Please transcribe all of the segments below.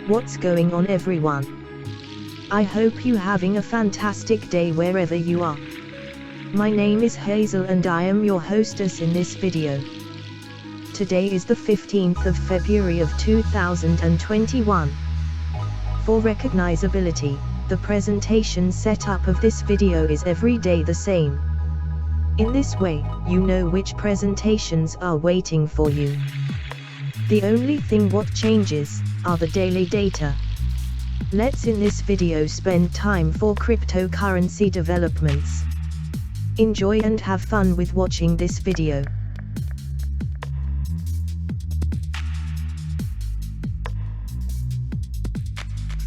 What's going on, everyone? I hope you having a fantastic day wherever you are. My name is Hazel and I am your hostess in this video. Today is the 15th of February of 2021. For recognizability, the presentation setup of this video is every day the same. In this way, you know which presentations are waiting for you. The only thing what changes are the daily data. Let's in this video spend time for cryptocurrency developments. Enjoy and have fun with watching this video.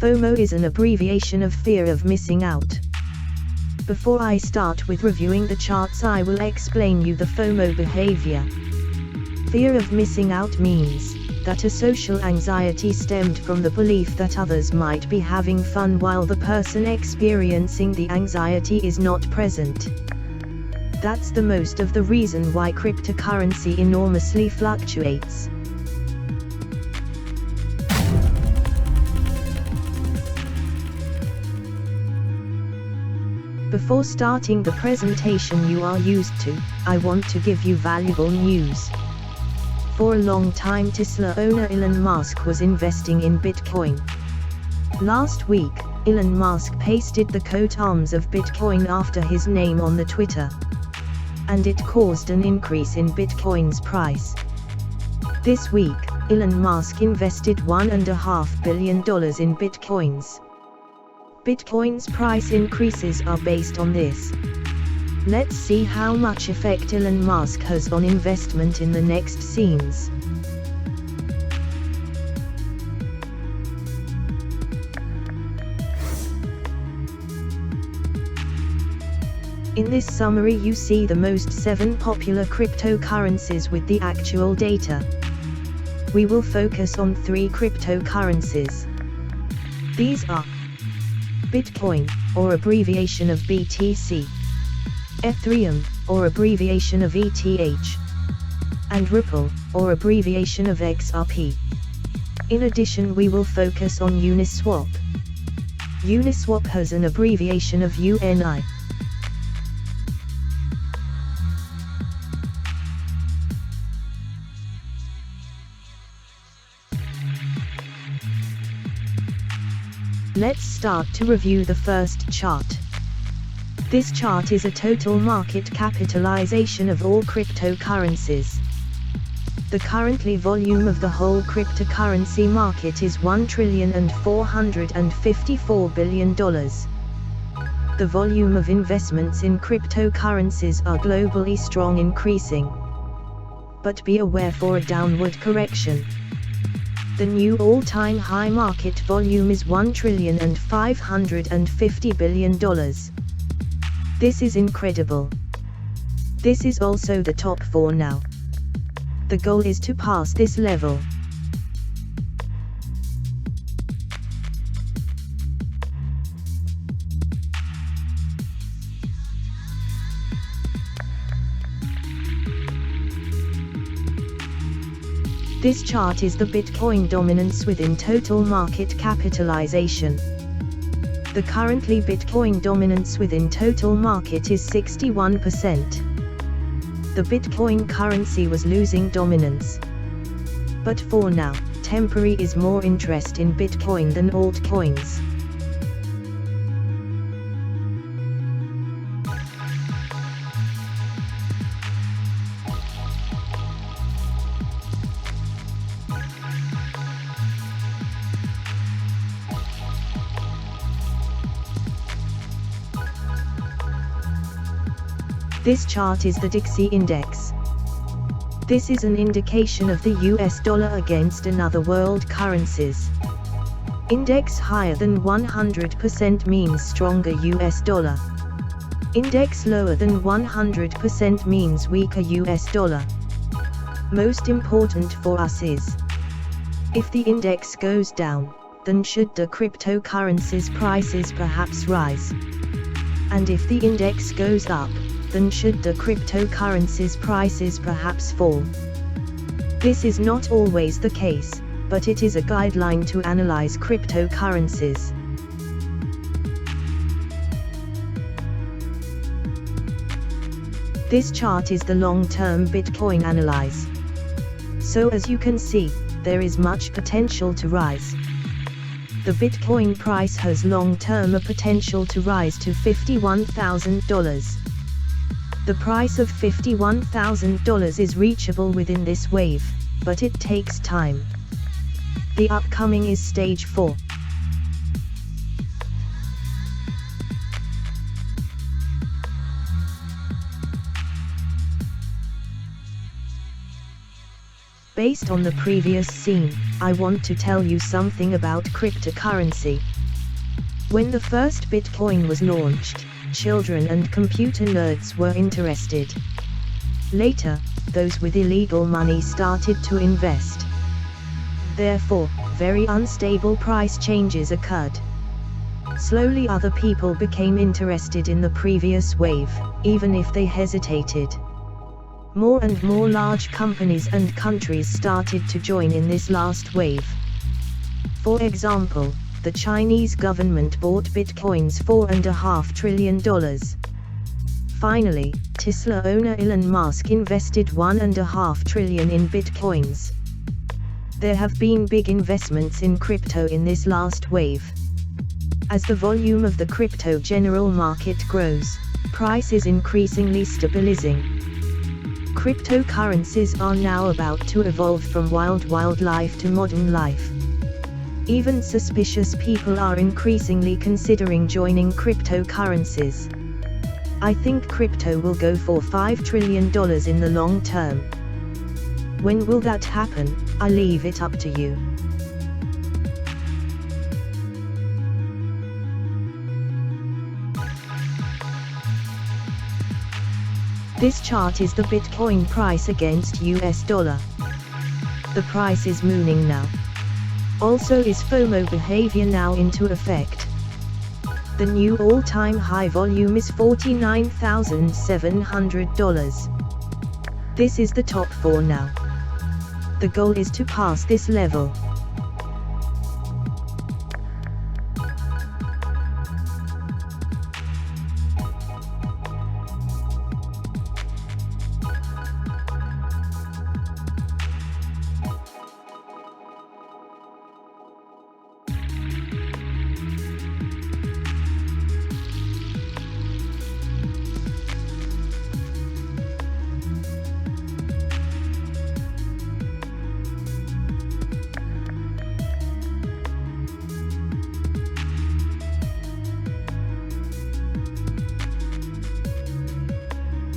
FOMO is an abbreviation of fear of missing out. Before I start with reviewing the charts, I will explain you the FOMO behavior. Fear of missing out means that a social anxiety stemmed from the belief that others might be having fun while the person experiencing the anxiety is not present. That's the most of the reason why cryptocurrency enormously fluctuates. Before starting the presentation you are used to, I want to give you valuable news. For a long time Tesla owner Elon Musk was investing in Bitcoin. Last week, Elon Musk pasted the coat arms of Bitcoin after his name on the Twitter. And it caused an increase in Bitcoin's price. This week, Elon Musk invested $1.5 billion in Bitcoins. Bitcoin's price increases are based on this. Let's see how much effect Elon Musk has on investment in the next scenes. In this summary you see the most 7 popular cryptocurrencies with the actual data. We will focus on 3 cryptocurrencies. These are Bitcoin, or abbreviation of BTC, Ethereum, or abbreviation of ETH, and Ripple, or abbreviation of XRP. In addition we will focus on Uniswap. Uniswap has an abbreviation of UNI. Let's start to review the first chart. This chart is a total market capitalization of all cryptocurrencies. The currently volume of the whole cryptocurrency market is $1,454 billion. The volume of investments in cryptocurrencies are globally strong increasing. But be aware for a downward correction. The new all-time high market volume is $1,550 billion. This is incredible. This is also the top for now. The goal is to pass this level. This chart is the Bitcoin dominance within total market capitalization. The currently Bitcoin dominance within total market is 61%. The Bitcoin currency was losing dominance. But for now, temporary is more interest in Bitcoin than altcoins. This chart is the DXY index. This is an indication of the US dollar against another world currencies. Index higher than 100% means stronger US dollar. Index lower than 100% means weaker US dollar. Most important for us is, if the index goes down, then should the cryptocurrencies prices perhaps rise? And if the index goes up, then should the cryptocurrencies prices perhaps fall? This is not always the case, but it is a guideline to analyze cryptocurrencies. This chart is the long-term Bitcoin analyze. So as you can see, there is much potential to rise. The Bitcoin price has long-term a potential to rise to $51,000. The price of $51,000 is reachable within this wave, but it takes time. The upcoming is stage 4. Based on the previous scene, I want to tell you something about cryptocurrency. When the first Bitcoin was launched, children and computer nerds were interested. Later, those with illegal money started to invest. Therefore, very unstable price changes occurred. Slowly other people became interested in the previous wave, even if they hesitated. More and more large companies and countries started to join in this last wave. For example, the Chinese government bought Bitcoins $4.5 trillion. Finally, Tesla owner Elon Musk invested $1.5 trillion in Bitcoins. There have been big investments in crypto in this last wave. As the volume of the crypto general market grows, price is increasingly stabilizing. Cryptocurrencies are now about to evolve from wild life to modern life. Even suspicious people are increasingly considering joining cryptocurrencies. I think crypto will go for $5 trillion in the long term. When will that happen? I leave it up to you. This chart is the Bitcoin price against US dollar. The price is mooning now. Also is FOMO behavior now into effect. The new all-time high volume is $49,700. This is the top 4 now. The goal is to pass this level.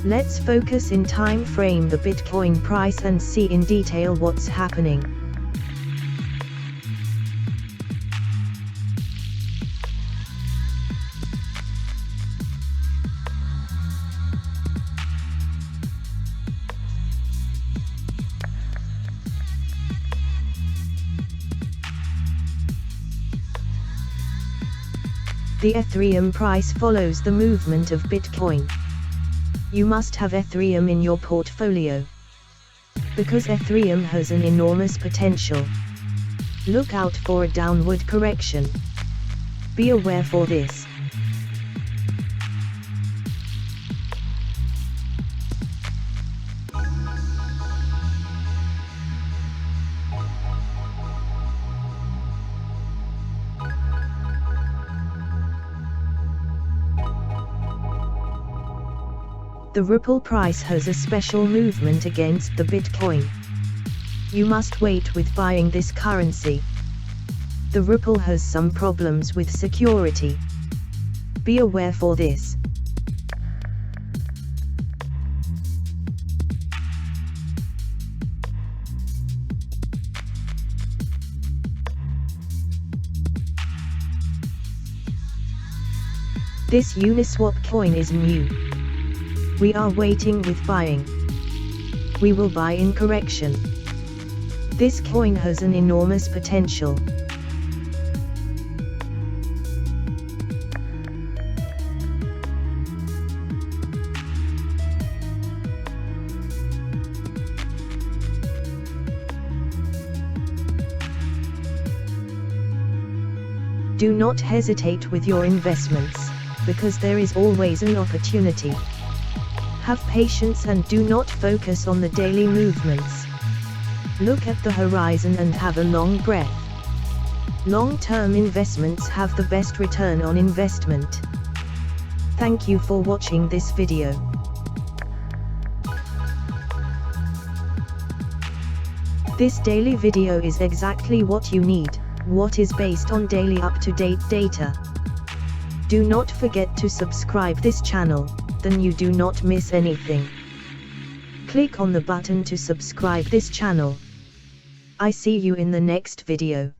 Let's focus in time frame the Bitcoin price and see in detail what's happening. The Ethereum price follows the movement of Bitcoin. You must have Ethereum in your portfolio, because Ethereum has an enormous potential. Look out for a downward correction. Be aware for this. The Ripple price has a special movement against the Bitcoin. You must wait with buying this currency. The Ripple has some problems with security. Be aware for this. This Uniswap coin is new. We are waiting with buying. We will buy in correction. This coin has an enormous potential. Do not hesitate with your investments, because there is always an opportunity. Have patience and do not focus on the daily movements. Look at the horizon and have a long breath. Long-term investments have the best return on investment. Thank you for watching this video. This daily video is exactly what you need, what is based on daily up-to-date data. Do not forget to subscribe this channel, then you do not miss anything. Click on the button to subscribe this channel. I see you in the next video.